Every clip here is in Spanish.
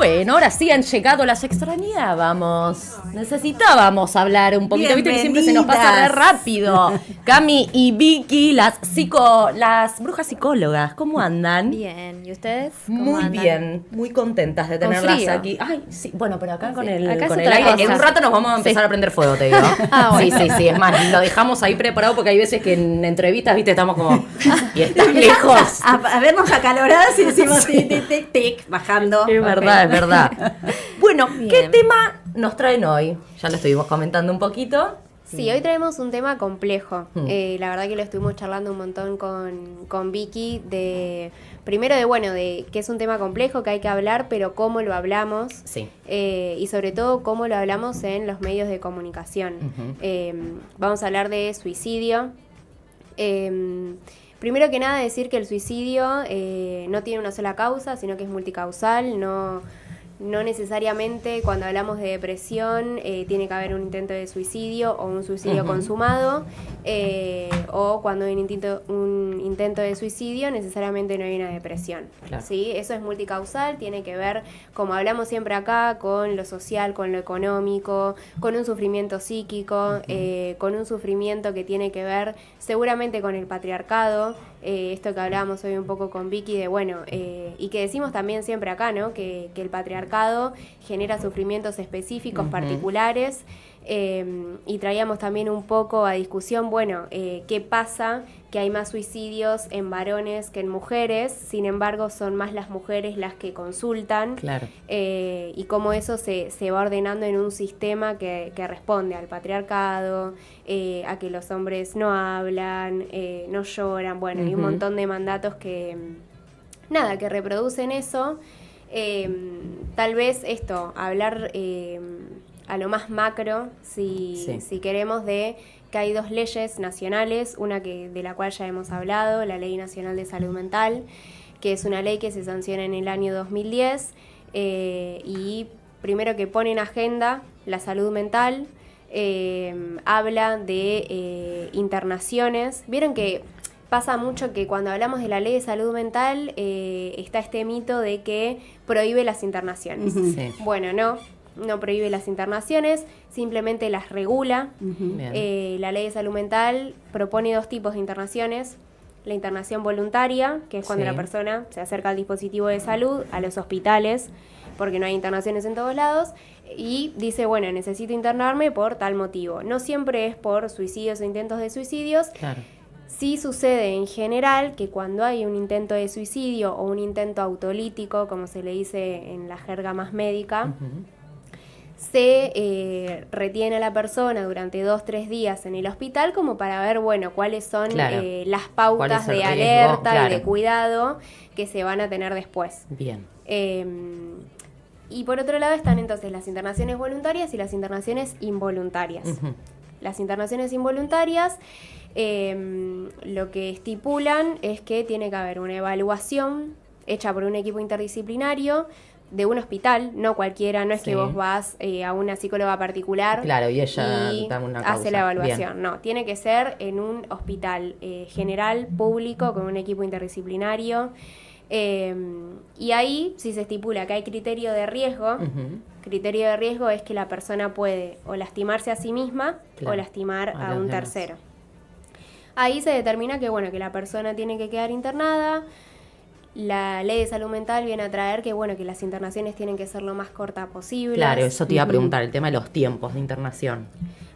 Bueno, ahora sí han llegado, las extrañábamos. Necesitábamos hablar un poquito, viste que siempre se nos pasa re rápido. Cami y Vicky, las brujas psicólogas, ¿cómo andan? Bien, ¿y ustedes? ¿Cómo Muy andan? bien, muy contentas de tenerlas frío. aquí. Ay, sí, bueno, pero acá con Sí, el, acá es con el otra aire, cosa. en un rato nos vamos a empezar a prender fuego, te digo. Bueno. Sí, es más, lo dejamos ahí preparado porque hay veces que en entrevistas, viste, estamos como, y estás lejos. A vernos acaloradas y decimos tic, tic, tic, tic, bajando. Es verdad, es verdad. Bueno, ¿qué Bien. tema nos traen hoy? Ya lo estuvimos comentando un poquito. Sí, hoy traemos un tema complejo. Mm. La verdad que lo estuvimos charlando un montón con Vicky primero de que es un tema complejo, que hay que hablar, pero cómo lo hablamos. Sí. Y sobre todo cómo lo hablamos en los medios de comunicación. Ujú. Vamos a hablar de suicidio. Primero que nada decir que el suicidio no tiene una sola causa, sino que es multicausal, no necesariamente cuando hablamos de depresión tiene que haber un intento de suicidio o un suicidio consumado, o cuando hay un intento de suicidio necesariamente no hay una depresión. Claro. ¿Sí? Eso es multicausal, tiene que ver, como hablamos siempre acá, con lo social, con lo económico, con un sufrimiento psíquico, con un sufrimiento que tiene que ver seguramente con el patriarcado. Esto que hablábamos hoy un poco con Vicky y que decimos también siempre acá, ¿no? Que el patriarcado genera sufrimientos específicos, particulares, y traíamos también un poco a discusión, ¿qué pasa? Que hay más suicidios en varones que en mujeres, sin embargo son más las mujeres las que consultan. Claro. Y cómo eso se va ordenando en un sistema que responde al patriarcado, a que los hombres no hablan, no lloran, hay un montón de mandatos que reproducen eso. Tal vez hablar a lo más macro, si queremos, de que hay dos leyes nacionales, una de la cual ya hemos hablado, la Ley Nacional de Salud Mental, que es una ley que se sanciona en el año 2010, y primero que pone en agenda la salud mental, habla de internaciones. Vieron que pasa mucho que cuando hablamos de la ley de salud mental está este mito de que prohíbe las internaciones. Sí. Bueno, no prohíbe las internaciones, simplemente las regula. Bien. La ley de salud mental propone dos tipos de internaciones. La internación voluntaria, que es cuando la persona se acerca al dispositivo de salud, a los hospitales, porque no hay internaciones en todos lados, y dice, necesito internarme por tal motivo. No siempre es por suicidios o intentos de suicidios. Claro. Sí sucede en general que cuando hay un intento de suicidio o un intento autolítico, como se le dice en la jerga más médica, se retiene a la persona durante 2-3 días en el hospital como para ver, cuáles son las pautas de alerta y de cuidado que se van a tener después. Bien. Y por otro lado están entonces las internaciones voluntarias y las internaciones involuntarias. Las internaciones involuntarias lo que estipulan es que tiene que haber una evaluación hecha por un equipo interdisciplinario de un hospital, no cualquiera, no es que vos vas a una psicóloga particular, claro, y ella da una causa. hace la evaluación. Bien. No, tiene que ser en un hospital general, público, con un equipo interdisciplinario. Y ahí, si se estipula que hay criterio de riesgo, criterio de riesgo es que la persona puede o lastimarse a sí misma o lastimar a un tercero. Ahí se determina que la persona tiene que quedar internada. La ley de salud mental viene a traer que las internaciones tienen que ser lo más corta posible. Claro, eso te iba a preguntar, el tema de los tiempos de internación.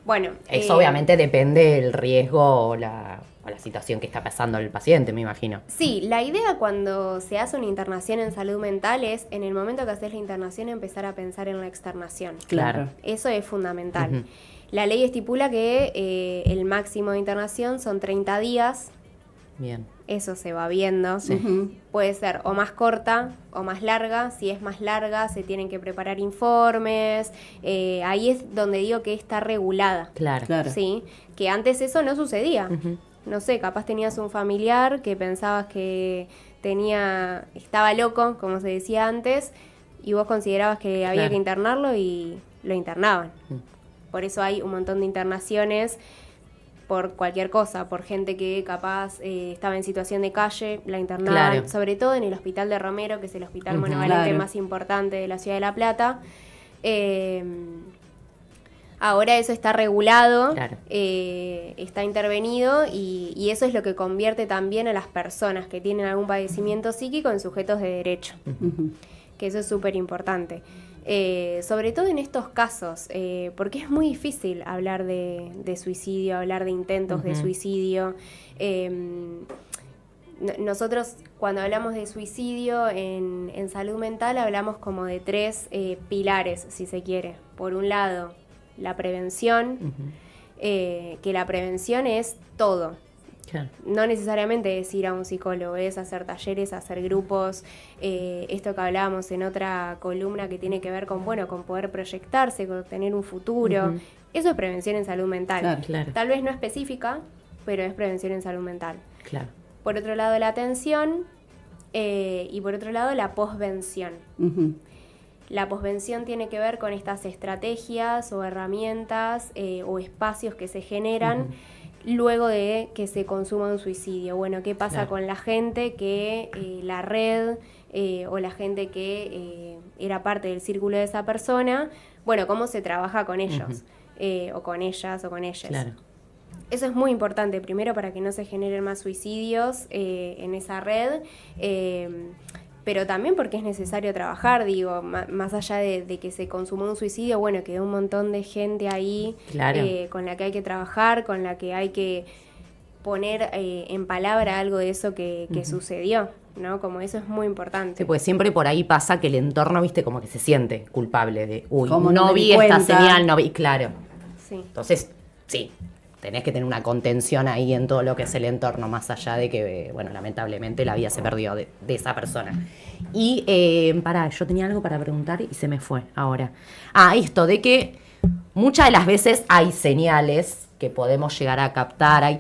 Eso Eso obviamente depende del riesgo o la situación que está pasando el paciente, me imagino. Sí, la idea cuando se hace una internación en salud mental es, en el momento que haces la internación, empezar a pensar en la externación. Claro. Eso es fundamental. La ley estipula que el máximo de internación son 30 días. Bien. Eso se va viendo. Puede ser o más corta o más larga. Si es más larga, se tienen que preparar informes. Ahí es donde digo que está regulada. Claro. ¿Sí? Que antes eso no sucedía. No sé, capaz tenías un familiar que pensabas que estaba loco, como se decía antes, y vos considerabas que había que internarlo y lo internaban. Por eso hay un montón de internaciones por cualquier cosa, por gente que capaz estaba en situación de calle, la internaban, sobre todo en el Hospital de Romero, que es el hospital monovalente más importante de la Ciudad de La Plata. Ahora eso está regulado, está intervenido y eso es lo que convierte también a las personas que tienen algún padecimiento psíquico en sujetos de derecho, que eso es súper importante. Sobre todo en estos casos, porque es muy difícil hablar de suicidio, hablar de intentos de suicidio. Nosotros cuando hablamos de suicidio en salud mental hablamos como de 3 pilares, si se quiere. Por un lado, la prevención, que la prevención es todo. No necesariamente es ir a un psicólogo, es hacer talleres, hacer grupos, esto que hablábamos en otra columna que tiene que ver con, con poder proyectarse, con tener un futuro. Eso es prevención en salud mental. Tal vez no específica, pero es prevención en salud mental. Por otro lado, la atención y por otro lado, la posvención. La posvención tiene que ver con estas estrategias o herramientas o espacios que se generan luego de que se consuma un suicidio. Bueno, ¿qué pasa con la gente que la red o la gente que era parte del círculo de esa persona? Bueno, ¿cómo se trabaja con ellos? O con ellas o con ellas. Eso es muy importante, primero para que no se generen más suicidios en esa red, pero también porque es necesario trabajar, digo, más allá de que se consumó un suicidio, bueno, quedó un montón de gente ahí con la que hay que trabajar, con la que hay que poner en palabra algo de eso que sucedió, ¿no? Como eso es muy importante. Sí, pues siempre por ahí pasa que el entorno, viste, como que se siente culpable de, como no vi esta señal, no vi, Sí. Entonces, sí, tenés que tener una contención ahí en todo lo que es el entorno, más allá de que, lamentablemente la vida se perdió de esa persona. Y, yo tenía algo para preguntar y se me fue ahora. Esto de que muchas de las veces hay señales que podemos llegar a captar,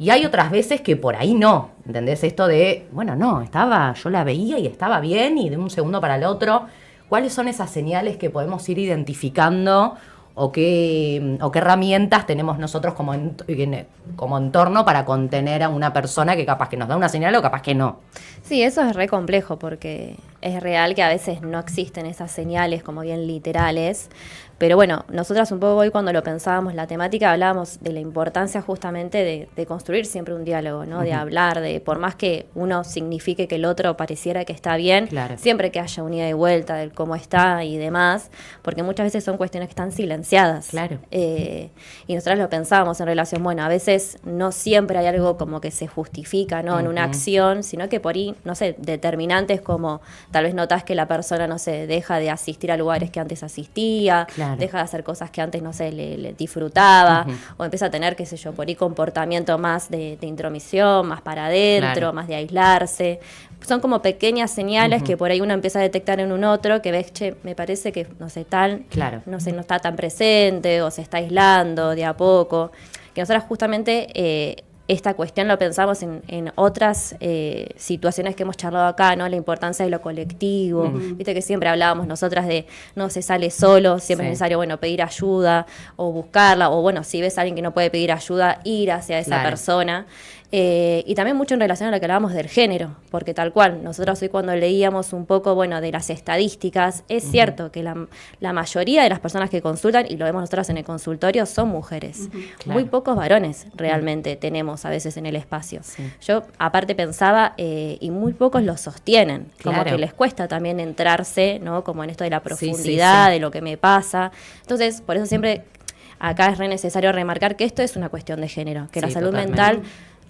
y hay otras veces que por ahí no, ¿entendés? Esto de, yo la veía y estaba bien y de un segundo para el otro. ¿Cuáles son esas señales que podemos ir identificando o qué herramientas tenemos nosotros como entorno para contener a una persona que capaz que nos da una señal o capaz que no? Sí, eso es re complejo porque es real que a veces no existen esas señales como bien literales, pero bueno, nosotras un poco hoy cuando lo pensábamos la temática hablábamos de la importancia justamente de construir siempre un diálogo, ¿no? De hablar, de por más que uno signifique que el otro pareciera que está bien, siempre que haya un ida y vuelta del cómo está y demás, porque muchas veces son cuestiones que están silenciadas. Y nosotras lo pensábamos en relación, a veces no siempre hay algo como que se justifica, ¿no? En una acción, sino que por ahí, no sé, determinantes como tal vez notás que la persona, no sé, deja de asistir a lugares que antes asistía, deja de hacer cosas que antes, no sé, le disfrutaba, o empieza a tener, qué sé yo, por ahí comportamiento más de intromisión, más para adentro, más de aislarse. Son como pequeñas señales que por ahí uno empieza a detectar en un otro, que ves, me parece que, no sé, no sé, no está tan presente, o se está aislando de a poco. Que nosotras justamente esta cuestión lo pensamos en otras situaciones que hemos charlado acá, ¿no? La importancia de lo colectivo. Viste que siempre hablábamos nosotras de no se sale solo, siempre es necesario, pedir ayuda o buscarla, o si ves a alguien que no puede pedir ayuda, ir hacia esa persona. Y también mucho en relación a lo que hablábamos del género, porque tal cual, nosotros hoy cuando leíamos un poco, de las estadísticas, es cierto que la mayoría de las personas que consultan, y lo vemos nosotros en el consultorio, son mujeres. Muy pocos varones realmente tenemos a veces en el espacio. Yo aparte pensaba, y muy pocos lo sostienen, como que les cuesta también entrarse, ¿no? Como en esto de la profundidad, de lo que me pasa. Entonces, por eso siempre acá es re necesario remarcar que esto es una cuestión de género, que la salud mental,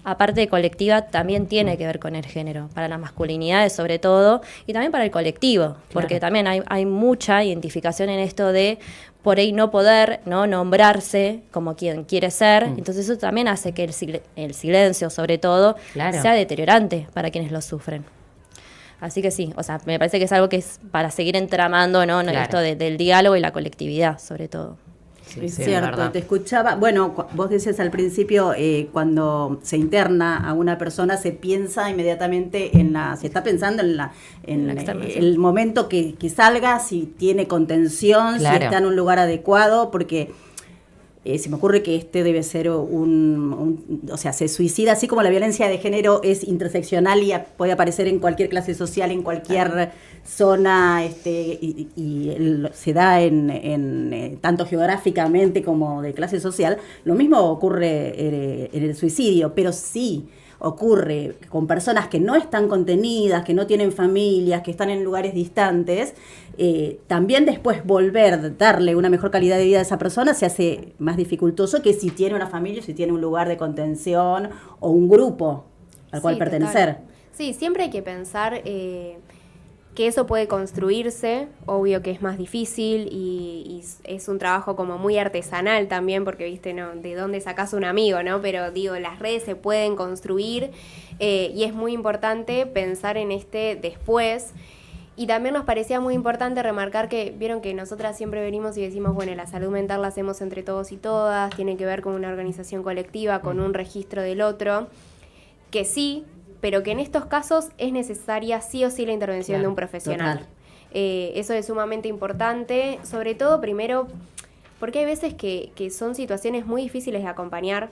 aparte de colectiva, también tiene que ver con el género, para las masculinidades sobre todo, y también para el colectivo, porque también hay mucha identificación en esto de por ahí no poder nombrarse como quien quiere ser, entonces eso también hace que el silencio sobre todo sea deteriorante para quienes lo sufren. Así que sí, me parece que es algo que es para seguir entramando, ¿no? Esto del diálogo y la colectividad sobre todo. Sí, es cierto, te escuchaba. Vos decías al principio, cuando se interna a una persona se piensa inmediatamente se está pensando en el momento que salga, si tiene contención, si está en un lugar adecuado, porque se me ocurre que este debe ser o sea, se suicida, así como la violencia de género es interseccional y puede aparecer en cualquier clase social, en cualquier zona, se da en tanto geográficamente como de clase social. Lo mismo ocurre en el suicidio, pero sí ocurre con personas que no están contenidas, que no tienen familias, que están en lugares distantes. También después darle una mejor calidad de vida a esa persona se hace más dificultoso que si tiene una familia, si tiene un lugar de contención o un grupo al cual pertenecer. Total. Sí, siempre hay que pensar que eso puede construirse, obvio que es más difícil y es un trabajo como muy artesanal también, porque viste, no, de dónde sacás un amigo, ¿no? Pero digo, las redes se pueden construir y es muy importante pensar en este después. Y también nos parecía muy importante remarcar que, vieron que nosotras siempre venimos y decimos, bueno, la salud mental la hacemos entre todos y todas, tiene que ver con una organización colectiva, con un registro del otro, que sí, pero que en estos casos es necesaria sí o sí la intervención de un profesional. Eso es sumamente importante, sobre todo primero porque hay veces que son situaciones muy difíciles de acompañar,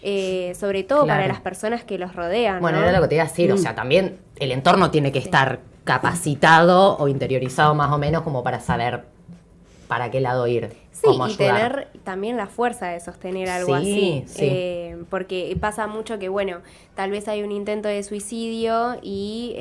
sobre todo para las personas que los rodean. Bueno, ¿no? era lo que te iba a decir, o sea, también el entorno tiene que estar capacitado o interiorizado más o menos como para saber para qué lado ir. Sí, cómo y ayudar. tener también la fuerza de sostener algo así. Porque pasa mucho que, bueno, tal vez hay un intento de suicidio y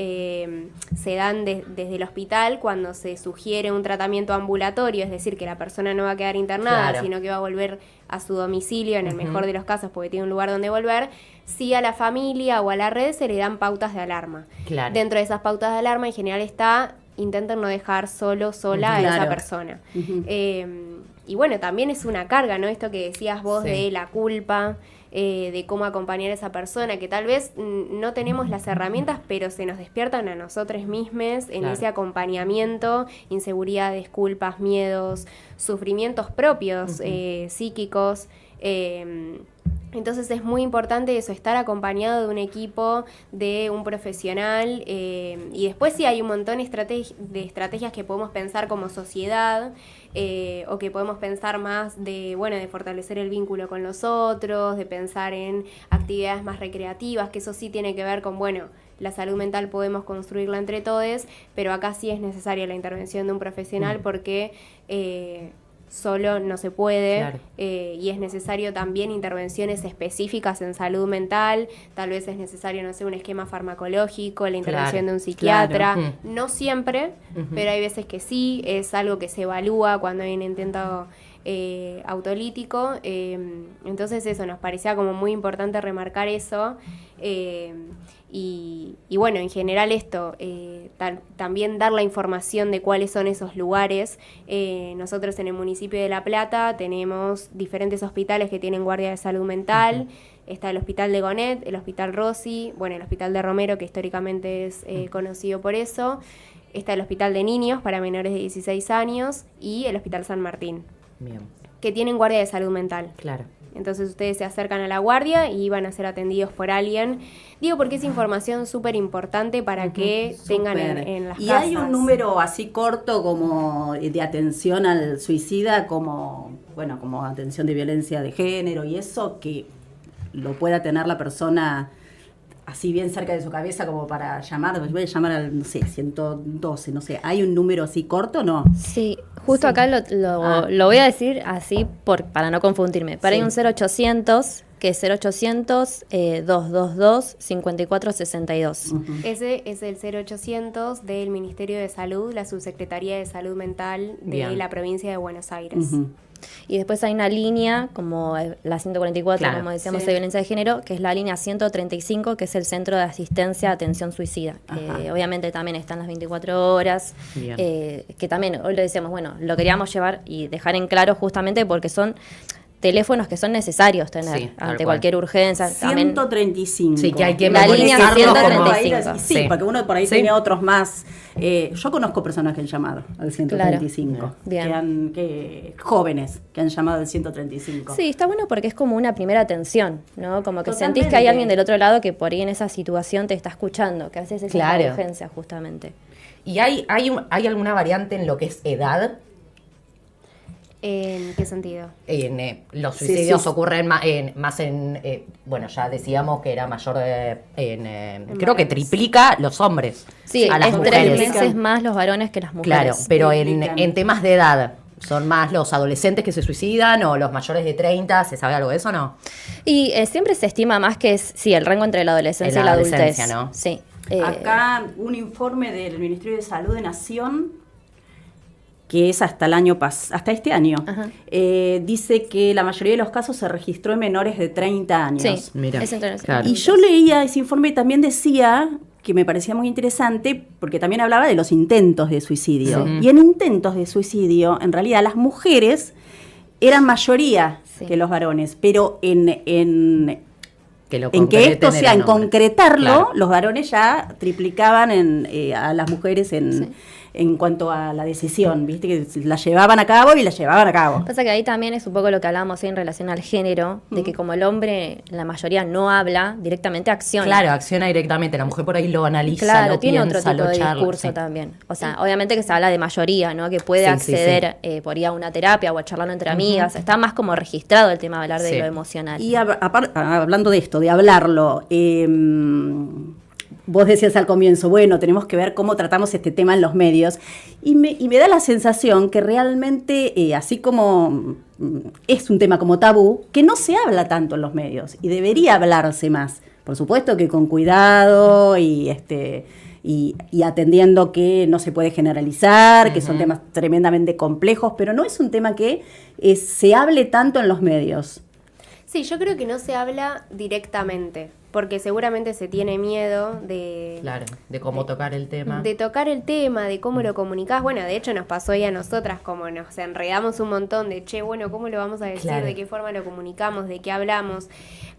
se dan desde el hospital cuando se sugiere un tratamiento ambulatorio, es decir, que la persona no va a quedar internada, sino que va a volver a su domicilio, en el mejor de los casos, porque tiene un lugar donde volver. Sí, a la familia o a la red se le dan pautas de alarma. Claro. Dentro de esas pautas de alarma, en general intenten no dejar sola a esa persona. Y bueno, también es una carga, ¿no? Esto que decías vos de la culpa, de cómo acompañar a esa persona, que tal vez no tenemos las herramientas, pero se nos despiertan a nosotros mismos en ese acompañamiento, inseguridades, culpas, miedos, sufrimientos propios, psíquicos. Entonces es muy importante eso, estar acompañado de un equipo, de un profesional, y después sí hay un montón de estrategias que podemos pensar como sociedad, o que podemos pensar más de fortalecer el vínculo con los otros, de pensar en actividades más recreativas, que eso sí tiene que ver con, la salud mental podemos construirla entre todos, pero acá sí es necesaria la intervención de un profesional porque solo no se puede, y es necesario también intervenciones específicas en salud mental, tal vez es necesario, no sé, un esquema farmacológico, la intervención de un psiquiatra, no siempre, pero hay veces que sí, es algo que se evalúa cuando hay un intento autolítico, entonces eso, nos parecía como muy importante remarcar eso, y bueno, en general esto, también dar la información de cuáles son esos lugares. Nosotros en el municipio de La Plata tenemos diferentes hospitales que tienen guardia de salud mental. Está el Hospital de Gonet, el Hospital Rossi, el Hospital de Romero, que históricamente es conocido por eso. Está el Hospital de Niños para menores de 16 años y el Hospital San Martín. Bien. Que tienen guardia de salud mental. Claro. Entonces ustedes se acercan a la guardia y van a ser atendidos por alguien. Digo porque es información súper importante para que tengan en las casas. ¿Y hay un número así corto como de atención al suicida, como atención de violencia de género y eso, que lo pueda tener la persona así bien cerca de su cabeza como para llamar? Voy a llamar al, 112, no sé. ¿Hay un número así corto o no? Sí, justo acá lo voy a decir así para no confundirme. Pero hay un 0800, que es 0800-222-5462. Ese es el 0800 del Ministerio de Salud, la Subsecretaría de Salud Mental de la provincia de Buenos Aires. Y después hay una línea, como la 144, como decíamos, de violencia de género, que es la línea 135, que es el Centro de Asistencia a Atención Suicida. Obviamente también están las 24 horas, que también, hoy lo decíamos, lo queríamos llevar y dejar en claro justamente porque son teléfonos que son necesarios tener ante cualquier urgencia. 135. Sí, que hay que la línea 135. Sí, porque uno por ahí tiene otros más. Yo conozco personas que han llamado al 135. Bien. Jóvenes que han llamado al 135. Sí, está bueno porque es como una primera atención, ¿no? Como que sentís que hay alguien del otro lado que por ahí en esa situación te está escuchando, que a veces es una urgencia justamente. ¿Y hay alguna variante en lo que es edad? ¿En qué sentido? Los suicidios ocurren más en, bueno, ya decíamos que era mayor creo que triplica los hombres. Sí, a las es mujeres. 3 veces más los varones que las mujeres. Claro, pero en temas de edad, ¿son más los adolescentes que se suicidan o los mayores de 30? ¿Se sabe algo de eso o no? Y siempre se estima más que es, sí, el rango entre la adolescencia y la adultez. ¿No? Sí. Acá un informe del Ministerio de Salud de Nación, que es hasta este año, dice que la mayoría de los casos se registró en menores de 30 años. Sí, mira. Claro. Y yo leía ese informe y también decía, que me parecía muy interesante, porque también hablaba de los intentos de suicidio. Sí. Y en intentos de suicidio, en realidad, las mujeres eran mayoría que los varones, pero en que esto sea, en concretarlo, claro, los varones ya triplicaban a las mujeres en cuanto a la decisión, ¿viste? Que la llevaban a cabo y la llevaban a cabo. Pasa que ahí también es un poco lo que hablábamos en relación al género, de que como el hombre, la mayoría no habla, directamente acciona. Claro, acciona directamente, la mujer por ahí lo analiza, claro, lo tiene piensa, otro tipo lo de charla, discurso también. O sea, obviamente que se habla de mayoría, ¿no? Que puede acceder por ir a una terapia o a charlarlo entre amigas. Está más como registrado el tema de hablar de lo emocional. Y hablando de esto, de hablarlo, vos decías al comienzo, bueno, tenemos que ver cómo tratamos este tema en los medios, y me da la sensación que realmente, así como es un tema como tabú, que no se habla tanto en los medios, y debería hablarse más. Por supuesto que con cuidado y atendiendo que no se puede generalizar, que son temas tremendamente complejos, pero no es un tema que se hable tanto en los medios. Sí, yo creo que no se habla directamente, porque seguramente se tiene miedo de cómo tocar el tema. De tocar el tema, de cómo lo comunicás. Bueno, de hecho nos pasó hoy a nosotras, como nos enredamos un montón de, bueno, ¿cómo lo vamos a decir? ¿De qué forma lo comunicamos? ¿De qué hablamos?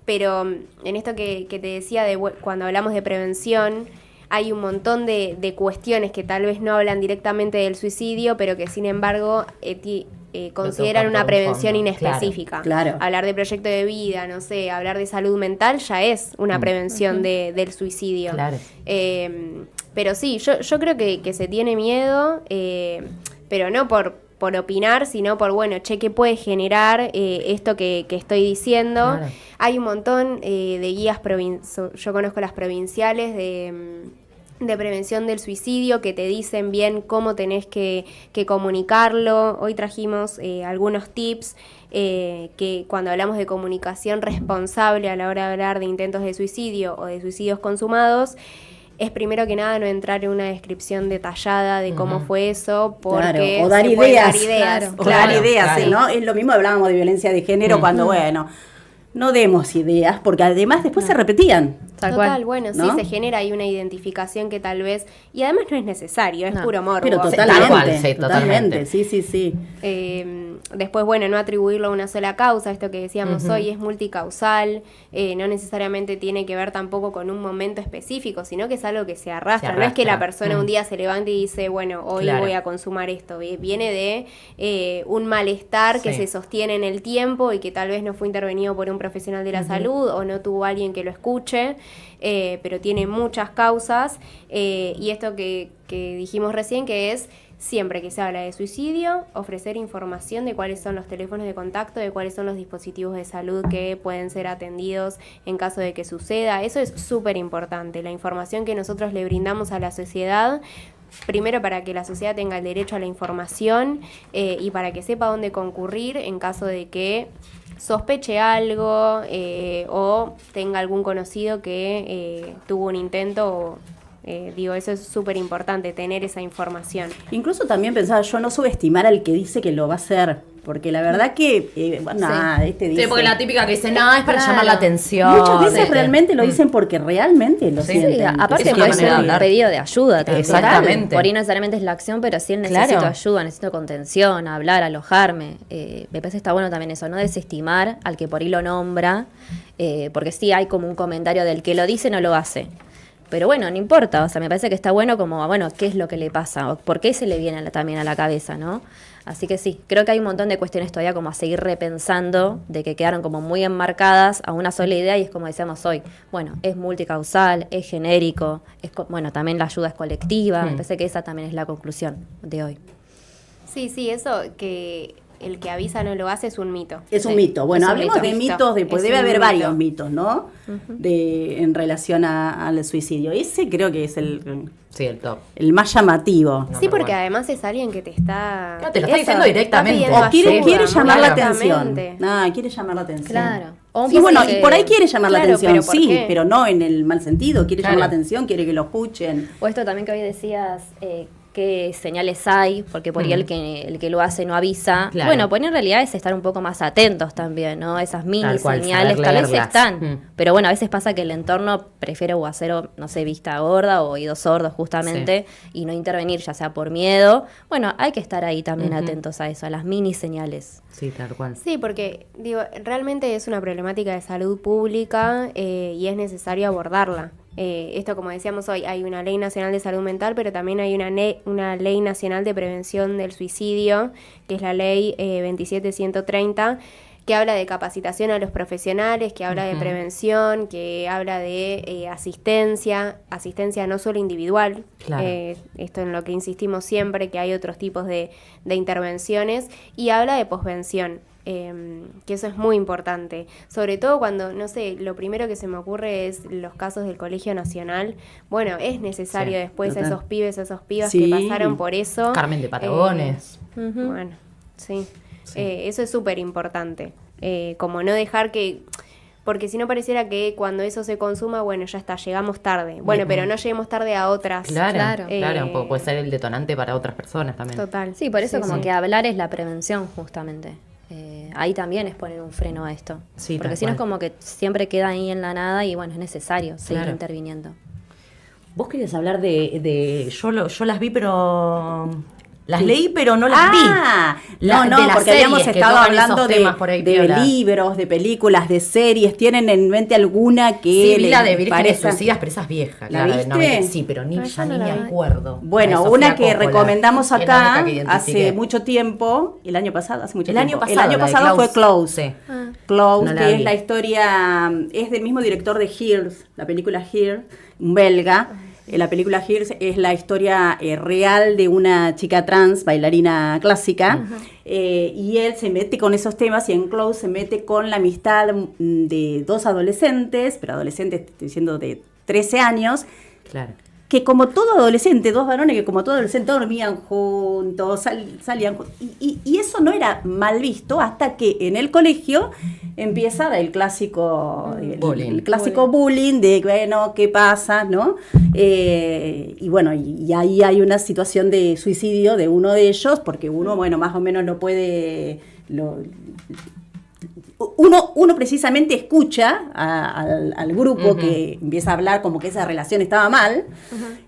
Pero en esto que te decía, cuando hablamos de prevención, hay un montón de cuestiones que tal vez no hablan directamente del suicidio, pero que sin embargo consideran una prevención inespecífica. Claro. Hablar de proyecto de vida, no sé, hablar de salud mental ya es una prevención del suicidio. Claro. Pero sí, yo creo que se tiene miedo, pero no por opinar, sino por, bueno, ¿qué puede generar esto que estoy diciendo? Claro. Hay un montón de guías, yo conozco las provinciales de prevención del suicidio que te dicen bien cómo tenés que comunicarlo. Hoy trajimos algunos tips que cuando hablamos de comunicación responsable a la hora de hablar de intentos de suicidio o de suicidios consumados, es primero que nada no entrar en una descripción detallada de cómo fue eso, porque claro, o dar ideas, dar ideas, ¿no? Es lo mismo, hablábamos de violencia de género cuando, bueno, no demos ideas, porque además después se repetían. Total, bueno, ¿no? Sí, se genera ahí una identificación que tal vez, y además no es necesario, es puro morbo. Pero totalmente, sí. Después, bueno, no atribuirlo a una sola causa, esto que decíamos hoy es multicausal, no necesariamente tiene que ver tampoco con un momento específico, sino que es algo que se arrastra. No es que la persona un día se levante y dice, bueno, hoy voy a consumar esto, viene de un malestar que se sostiene en el tiempo y que tal vez no fue intervenido por un profesional de la salud o no tuvo alguien que lo escuche. Pero tiene muchas causas y esto que dijimos recién, que es siempre que se habla de suicidio, ofrecer información de cuáles son los teléfonos de contacto, de cuáles son los dispositivos de salud que pueden ser atendidos en caso de que suceda. Eso es súper importante, la información que nosotros le brindamos a la sociedad. Primero, para que la sociedad tenga el derecho a la información y para que sepa dónde concurrir en caso de que sospeche algo o tenga algún conocido que tuvo un intento. Eso es súper importante, tener esa información. Incluso también pensaba yo no subestimar al que dice que lo va a hacer, porque la verdad que dice... Sí, porque la típica que dice, es para llamar la atención. Muchas veces realmente lo dicen porque realmente lo sienten. Sí, aparte puede ser un pedido de ayuda también. Exactamente. Por ahí no necesariamente es la acción, pero sí necesito ayuda, necesito contención, hablar, alojarme. Me parece que está bueno también eso, no desestimar al que por ahí lo nombra, porque sí hay como un comentario del que lo dice no lo hace. Pero bueno, no importa, o sea, me parece que está bueno como, bueno, ¿qué es lo que le pasa? O ¿por qué se le viene también a la cabeza, no? Así que sí, creo que hay un montón de cuestiones todavía como a seguir repensando, de que quedaron como muy enmarcadas a una sola idea y es como decíamos hoy, bueno, es multicausal, es genérico, bueno, también la ayuda es colectiva, me parece que esa también es la conclusión de hoy. Sí, eso que el que avisa no lo hace es un mito. Es un mito. Bueno, hablemos de mitos, Es debe un haber mito. varios mitos, ¿no? En relación al suicidio. Ese creo que es Sí, el top. el más llamativo. Sí, porque bueno. además es alguien que te está... Claro, te lo está diciendo directamente. está pidiendo O quiere ayuda, llamar la directamente. atención. Quiere llamar la atención. Claro. O un Sí, bueno, paciente- y por ahí quiere llamar la Claro, atención, pero ¿por sí, qué? pero no en el mal sentido. Quiere Claro. llamar la atención, quiere que lo escuchen. O esto también que hoy decías, qué señales hay, porque por ahí el que lo hace no avisa. Claro. Bueno, pues en realidad es estar un poco más atentos también, ¿no? Esas mini Tal cual, señales saber tal vez leerlas. están. Pero bueno, a veces pasa que el entorno prefiere o hacer, no sé, vista gorda o oídos sordos justamente y no intervenir, ya sea por miedo. Bueno, hay que estar ahí también atentos a eso, a las mini señales. Sí, tal cual. Sí, porque digo, realmente es una problemática de salud pública y es necesario abordarla. Esto, como decíamos hoy, hay una ley nacional de salud mental, pero también hay una ley nacional de prevención del suicidio, que es la ley 27130, que habla de capacitación a los profesionales, que habla de prevención, que habla de asistencia no solo individual, Claro. esto en lo que insistimos siempre, que hay otros tipos de intervenciones, y habla de posvención. Que eso es muy importante, sobre todo cuando, no sé, lo primero que se me ocurre es los casos del Colegio Nacional. Bueno, es necesario Sí, después a total. esos pibes, a esas pibas Sí. que pasaron por eso. Carmen de Patagones. Bueno, sí. Eso es súper importante. Como no dejar que... Porque si no pareciera que cuando eso se consuma, bueno, ya está, llegamos tarde. Bueno, pero no lleguemos tarde a otras. Claro, Eh, un poco puede ser el detonante para otras personas también. Total. Sí, por eso Sí, como sí. que hablar es la prevención justamente. Ahí también es poner un freno a esto. Sí, porque tal si no es cual. como que siempre queda ahí en la nada y bueno, es necesario seguir Claro. interviniendo. Vos querías hablar de yo las vi, pero las leí, pero no las vi. No, de no, las porque habíamos series que estado tocan hablando esos temas por ahí, de piola. libros, de películas, de series. ¿Tienen en mente alguna que Sí, vi les la de Vírgenes parezca? Suicidas, pero esa es vieja. ¿La claro, del viste? 90, sí, pero ni, No, ya yo no ni la me vi. acuerdo. Bueno, La de Sofía una que Coppola, recomendamos que es la acá única que identifiqué. hace mucho tiempo, el año pasado, hace mucho El año tiempo. pasado, el año la de pasado fue Close. Close. Sí. Close, No la que es vi. la historia, es del mismo director de Hears, la película Hears, un belga. La película Hears es la historia real de una chica trans, bailarina clásica, y él se mete con esos temas y en Close se mete con la amistad de dos adolescentes, pero adolescentes, estoy diciendo de 13 años, Claro. que como todo adolescente, dos varones que como todo adolescente dormían juntos, salían juntos. Y eso no era mal visto hasta que en el colegio empieza el clásico bullying de, bueno, ¿qué pasa? ¿No? Y bueno, y ahí hay una situación de suicidio de uno de ellos, porque uno, bueno, más o menos no puede... Uno precisamente escucha al grupo que empieza a hablar como que esa relación estaba mal,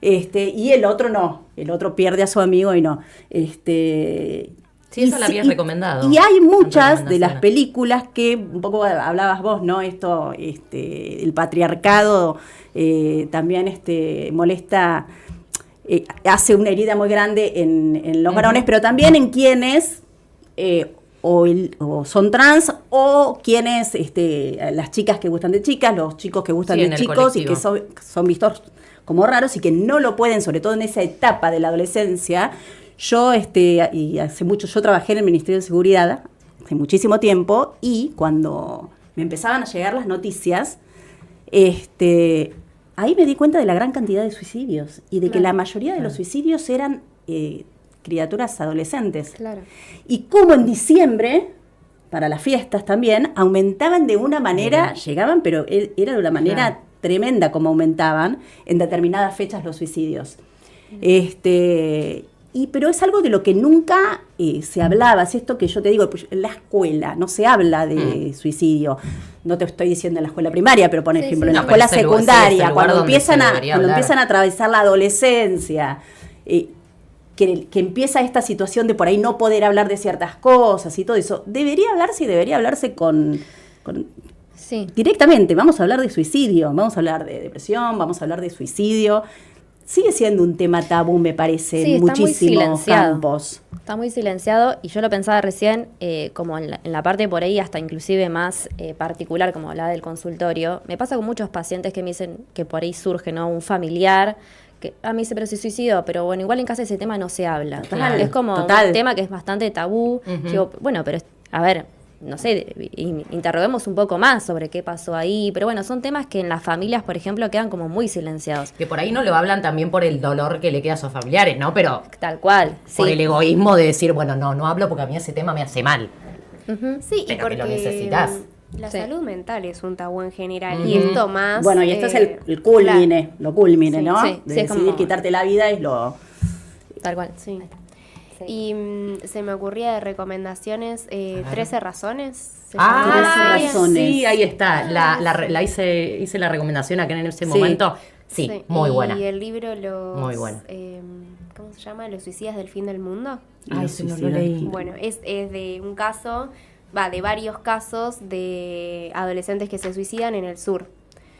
y el otro no, el otro pierde a su amigo y no. Sí, esa la habías recomendado. Y hay muchas En de las recomendaciones. películas que, un poco hablabas vos, ¿no? Esto, el patriarcado también molesta, hace una herida muy grande en los varones, pero también en quienes... o son trans o quienes, las chicas que gustan de chicas, los chicos que gustan Sí, en de el chicos y que colectivo. son vistos como raros y que no lo pueden, sobre todo en esa etapa de la adolescencia. Yo, y hace mucho, yo trabajé en el Ministerio de Seguridad hace muchísimo tiempo y cuando me empezaban a llegar las noticias, ahí me di cuenta de la gran cantidad de suicidios y de que la mayoría de los suicidios eran criaturas adolescentes. Claro. Y como en diciembre, para las fiestas también, aumentaban de una manera, llegaban, pero era de una manera tremenda como aumentaban en determinadas fechas los suicidios. Pero es algo de lo que nunca se hablaba. Es esto que yo te digo, pues, en la escuela no se habla de suicidio. No te estoy diciendo en la escuela primaria, pero por ejemplo en la No, pero escuela es el lugar- sí, secundaria, es el lugar cuando donde empiezan se a debería cuando hablar. empiezan a atravesar la adolescencia, que empieza esta situación de por ahí no poder hablar de ciertas cosas y todo eso, debería hablarse con Sí. directamente. Vamos a hablar de suicidio, vamos a hablar de depresión, vamos a hablar de suicidio. Sigue siendo un tema tabú, me parece, Sí, en está muy muchísimos silenciado. campos. Está muy silenciado y yo lo pensaba recién como en la parte por ahí hasta inclusive más particular, como hablaba del consultorio. Me pasa con muchos pacientes que me dicen que por ahí surge, ¿no? Un familiar que a mí pero se suicidó, pero bueno, igual en casa ese tema no se habla. Total, es como total. un tema que es bastante tabú. Digo, bueno, pero a ver, no sé, interroguemos un poco más sobre qué pasó ahí, pero bueno, son temas que en las familias, por ejemplo, quedan como muy silenciados. Que por ahí no lo hablan también por el dolor que le queda a sus familiares, ¿no? Pero Tal cual, por sí. el egoísmo de decir, bueno, no hablo porque a mí ese tema me hace mal. Sí, y Pero porque que lo necesitas. la Sí. salud mental es un tabú en general. Y esto más. Bueno, y esto es el culmine, lo culmine, Sí, ¿no? sí, de sí, es decidir como- quitarte la vida es lo... Tal cual. Sí. Sí. Y se me ocurría de recomendaciones 13 razones. se Ah, llama la serie. razones. sí, ahí está. Hice la recomendación acá en ese Sí. momento. Sí, muy buena. Y el libro Muy buena. ¿cómo se llama? Los suicidas del fin del mundo. Ay, Los sí, no lo suicidas. leí. Bueno, es de un caso, de varios casos de adolescentes que se suicidan en el sur.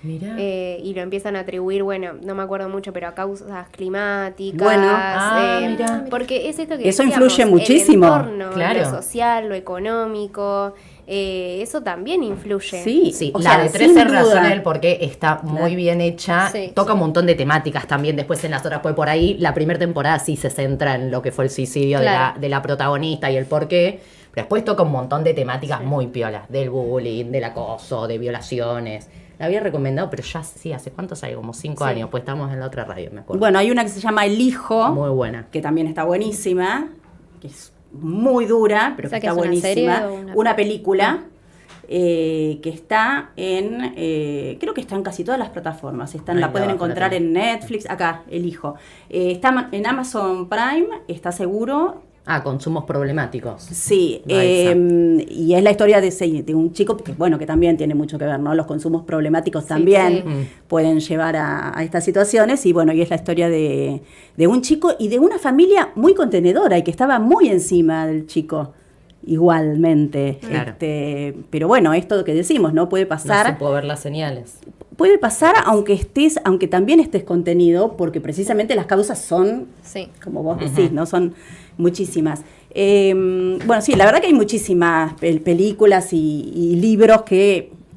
Mirá. Y lo empiezan a atribuir, bueno, no me acuerdo mucho, pero a causas climáticas. Bueno. Mirá. Porque es esto que Eso decíamos, influye muchísimo. El entorno, Claro. lo social, lo económico, eso también influye. Sí, Sí, o la sea, de sin 13 duda. razones del por qué está muy bien hecha. Sí. Toca un montón de temáticas también después en las otras. Pues por ahí la primera temporada sí se centra en lo que fue el suicidio Claro. de la protagonista y el por qué. Pero después toca un montón de temáticas muy piolas. Del bullying, del acoso, de violaciones. La había recomendado, pero ya sí, ¿hace cuántos años? Como 5 años. Pues estamos en la otra radio, me acuerdo. Bueno, hay una que se llama El Hijo, Muy buena. que también está buenísima, que es muy dura, pero O sea, que que está es una buenísima. serie o Una película que está creo que está en casi todas las plataformas. Ahí La pueden abajo la encontrar tengo. en Netflix, acá, El Hijo. Está en Amazon Prime, está seguro. Consumos problemáticos. Sí, Esa. y es la historia de un chico que, bueno, que también tiene mucho que ver, ¿no? Los consumos problemáticos también sí. pueden llevar a estas situaciones, y bueno, y es la historia de un chico y de una familia muy contenedora y que estaba muy encima del chico, igualmente. Claro. Pero bueno, esto que decimos, ¿no? Puede No pasar. supo ver las señales. Puede pasar aunque también estés contenido, porque precisamente las causas son, Sí. como vos decís, ¿no? Son muchísimas. Bueno, sí, la verdad que hay muchísimas películas y libros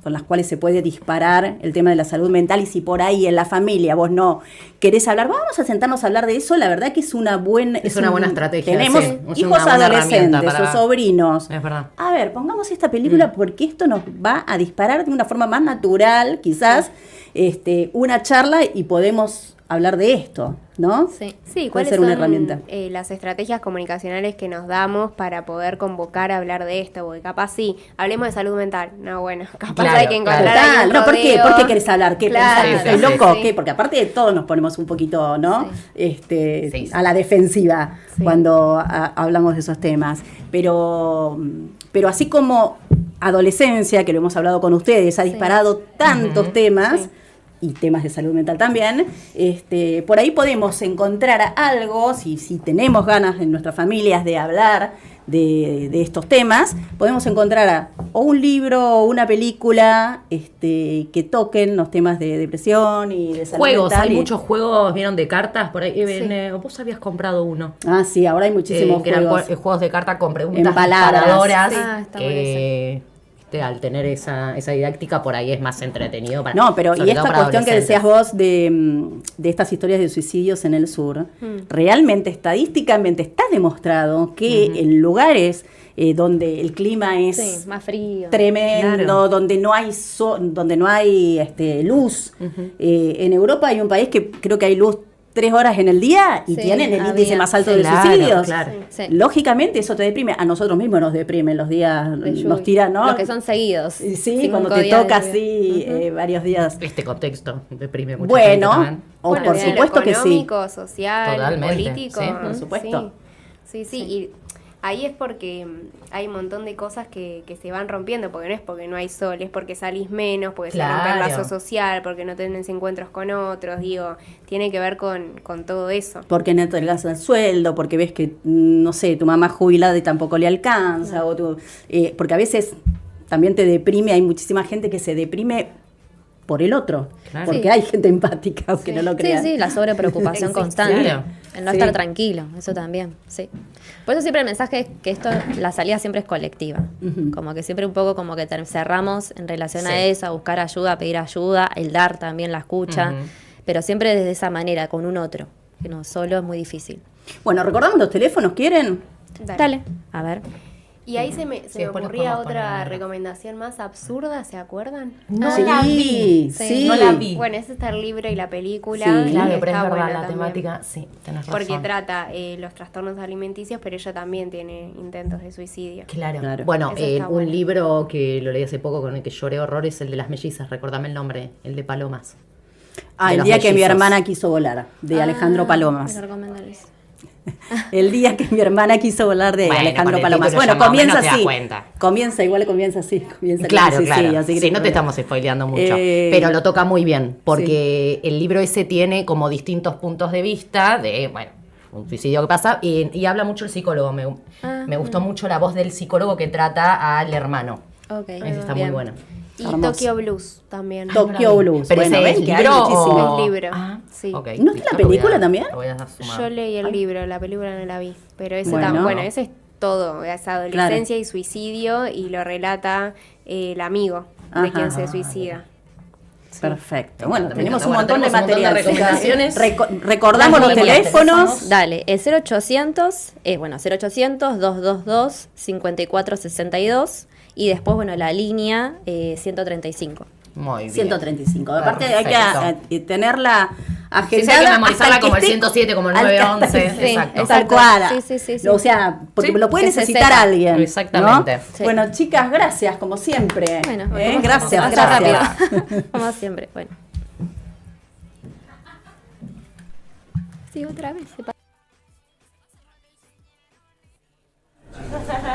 con las cuales se puede disparar el tema de la salud mental, y si por ahí en la familia vos no querés hablar, vamos a sentarnos a hablar de eso, la verdad que es una buena... Es una buena estrategia, Tenemos sí, es hijos una buena adolescentes herramienta o sobrinos. Es verdad. A ver, pongamos esta película porque esto nos va a disparar de una forma más natural, quizás, una charla, y podemos hablar de esto, ¿no? Sí. Sí, Puede ¿cuáles ser una son herramienta. las estrategias comunicacionales que nos damos para poder convocar a hablar de esto? Porque capaz sí, hablemos de salud mental. No, bueno, capaz Claro, hay que encontrar claro. ahí un No, ¿por qué? rodeo. ¿Por qué querés hablar? ¿Qué Claro, pensás? sí, ¿Estoy sí, loco? sí. ¿Qué? Porque aparte de todo nos ponemos un poquito, ¿no? Sí. A la defensiva Sí. cuando hablamos de esos temas. Pero así como adolescencia, que lo hemos hablado con ustedes, ha disparado tantos temas, Sí. y temas de salud mental también, por ahí podemos encontrar algo, si tenemos ganas en nuestras familias de hablar de estos temas, podemos encontrar o un libro o una película que toquen los temas de depresión y de salud Juegos, mental. hay y- muchos juegos, vieron, de cartas por ahí. Vos habías comprado uno. Ah, sí, ahora hay muchísimos que eran juegos. juegos de carta con preguntas En palabras. disparadoras, Sí. Ah, está que al tener esa didáctica por ahí es más entretenido. No, pero y sobre todo esta para cuestión que decías adolescentes. vos de estas historias de suicidios en el sur, realmente, estadísticamente está demostrado que en lugares donde el clima es Sí, más frío. tremendo, Claro. donde no hay donde no hay luz. En Europa hay un país que creo que hay luz 3 horas en el día y Sí, tienen el había. índice más alto Sí, de claro, suicidios. claro. Sí. Lógicamente eso te deprime. A nosotros mismos nos deprimen los días, De lluvia. nos tiran, ¿no? Los que son seguidos. Sí, 5 cuando te días de toca lluvia. así varios días. Este contexto deprime mucho. Bueno, o Bueno, por sí, lo supuesto que sí. económico, social, Totalmente, político. sí, por supuesto. Sí, sí, y ahí es porque hay un montón de cosas que se van rompiendo, porque no es porque no hay sol, es porque salís menos, porque se rompe el Claro. lazo social, porque no tenés encuentros con otros, digo, tiene que ver con todo eso. Porque no te alcanza el sueldo, porque ves que, no sé, tu mamá es jubilada y tampoco le alcanza, porque a veces también te deprime, hay muchísima gente que se deprime por el otro, Claro. porque Sí. hay gente empática, aunque no lo Sí, crean. sí, la sobrepreocupación Existe. constante. Claro. El no Sí. estar tranquilo, eso también, sí. Por eso siempre el mensaje es que la salida siempre es colectiva. Ujú. Como que siempre un poco como que cerramos en relación Sí. a eso, a buscar ayuda, a pedir ayuda, el dar también la escucha. Ujú. pero siempre desde esa manera, con un otro, que no solo es muy difícil. Bueno, ¿recordamos los teléfonos? ¿Quieren? Dale. A ver. Y ahí se me después los ocurría podemos otra poner. recomendación más absurda, ¿se acuerdan? No Sí, la vi. sí. No la vi. Bueno, ese está el libro y la película. Sí, y Claro, pero está es verdad, buena la también. temática, sí, tenés razón. Porque trata los trastornos alimenticios, pero ella también tiene intentos de suicidio. Claro. Claro. Bueno, Eso está un bueno. libro que lo leí hace poco con el que lloré horror es el de las mellizas, recordame el nombre, el de Palomas. Ah, De el los día que mi mellizos. hermana quiso volar, de Alejandro Palomas. Me lo recomiendo, Luis. El día que mi hermana quiso volar de Bueno, Alejandro con el Palomas. título Bueno, ya más o comienza menos te das así. cuenta. Comienza así. Comienza Claro, con claro. suicidio, así que Sí, no te estamos spoileando mucho. Eh, Pero lo toca muy bien, porque el libro ese tiene como distintos puntos de vista de, bueno, un suicidio que pasa, y habla mucho el psicólogo. Me gustó mucho la voz del psicólogo que trata al hermano. Ok. Ese está bien. muy bueno. Y Hermoso. Tokyo Blues también. Tokyo Blues. Pero Bueno, ese ven es que hay libro muchísimo. o... Es libro, Ah, sí. ok, ¿No está listo, la película lo voy a- también? lo voy a sumar. Yo leí el libro, la película no la vi. Pero ese Bueno. bueno, ese es todo, es adolescencia y suicidio, y lo relata el amigo de Ajá. quien se suicida. Perfecto. Bueno, Me tenemos encanta. un montón de Tenemos un montón de material. recomendaciones. Recordamos los Las líneas, teléfonos. Dale, el 0800, 0800-222-5462 y después, bueno, la línea 135. Muy bien. 135. Aparte hay Perfecto. que tenerla Sí, agendada. hay que memorizarla hasta como el esté- 107, como el al- 911. Sí, Exacto. Tal Exacto. cual. Sí. O sea, porque Sí, lo puede que se necesitar sepa. alguien. Exactamente. ¿no? Sí. Bueno, chicas, gracias, como siempre. Bueno, Gracias, pasa gracias. rápido. Como siempre. Bueno. Sí, otra vez.